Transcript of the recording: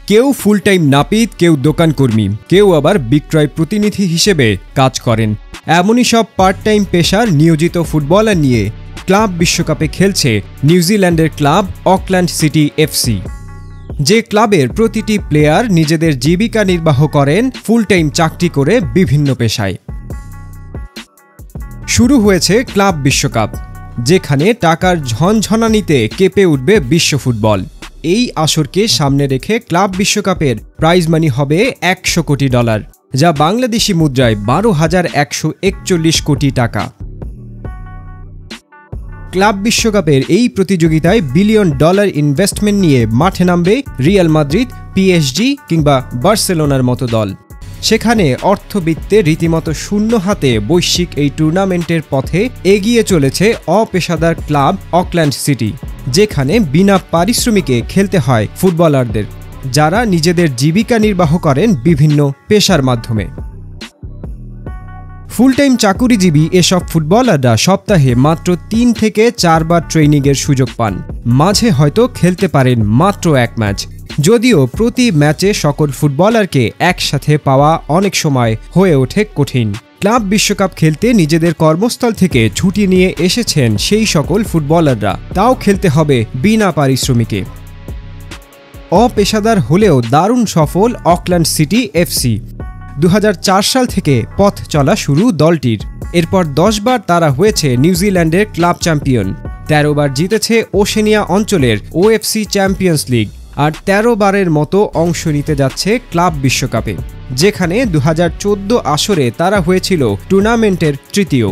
কেউ full time নাপিত, কেউ দোকান কর্মী, কেউ আবার বিক্রয় প্রতিনিধি হিসেবে কাজ করেন। এমনই সব পার্ট টাইম পেশার নিয়োজিত ফুটবলার নিয়ে ক্লাব বিশ্বকাপে খেলছে নিউজিল্যান্ডের ক্লাব অকল্যান্ড সিটি এফসি, যে ক্লাবের প্রতিটি প্লেয়ার নিজেদের জীবিকা নির্বাহ করেন ফুল টাইম চাকরি করে বিভিন্ন পেশায়। শুরু হয়েছে ক্লাব বিশ্বকাপ, যেখানে টাকার ঝনঝনানিতে কেঁপে উঠবে বিশ্ব ফুটবল। এই আসরকে সামনে রেখে ক্লাব বিশ্বকাপের প্রাইজ মানি হবে $100 কোটি, যা বাংলাদেশি মুদ্রায় 12,141 কোটি টাকা। ক্লাব বিশ্বকাপের এই প্রতিযোগিতায় $1 বিলিয়ন ইনভেস্টমেন্ট নিয়ে মাঠে নামবে রিয়াল মাদ্রিদ, পিএসজি কিংবা বার্সেলোনার মতো দল। সেখানে অর্থবিত্তে রীতিমতো শূন্য হাতে বৈশ্বিক এই টুর্নামেন্টের পথে এগিয়ে চলেছে অপেশাদার ক্লাব অকল্যান্ড সিটি, যেখানে বিনা পারিশ্রমিকে খেলতে হয় ফুটবলারদের, যারা নিজেদের জীবিকা নির্বাহ করেন বিভিন্ন পেশার মাধ্যমে। ফুল টাইম চাকুরিজীবী এসব ফুটবলাররা সপ্তাহে মাত্র 3 থেকে 4 বার ট্রেনিংয়ের সুযোগ পান। মাঝে হয়তো খেলতে পারেন মাত্র 1 ম্যাচ, যদিও প্রতি ম্যাচে সকল ফুটবলারকে একসাথে পাওয়া অনেক সময় হয়ে ওঠে কঠিন। ক্লাব বিশ্বকাপ খেলতে নিজেদের কর্মস্থল থেকে ছুটি নিয়ে এসেছেন সেই সকল ফুটবলাররা, তাও খেলতে হবে বিনা পারিশ্রমিকে। অপেশাদার হলেও দারুণ সফল অকল্যান্ড সিটি এফসি। 2004 সাল থেকে পথ চলা শুরু দলটির। এরপর 10 বার তারা হয়েছে নিউজিল্যান্ডের ক্লাব চ্যাম্পিয়ন, 13 বার জিতেছে ওশেনিয়া অঞ্চলের ওএফসি চ্যাম্পিয়ন্স লিগ, আর 13 বারের মতো অংশ নিতে যাচ্ছে ক্লাব বিশ্বকাপে, যেখানে 2014 আসরে তারা হয়েছিল টুর্নামেন্টের তৃতীয়।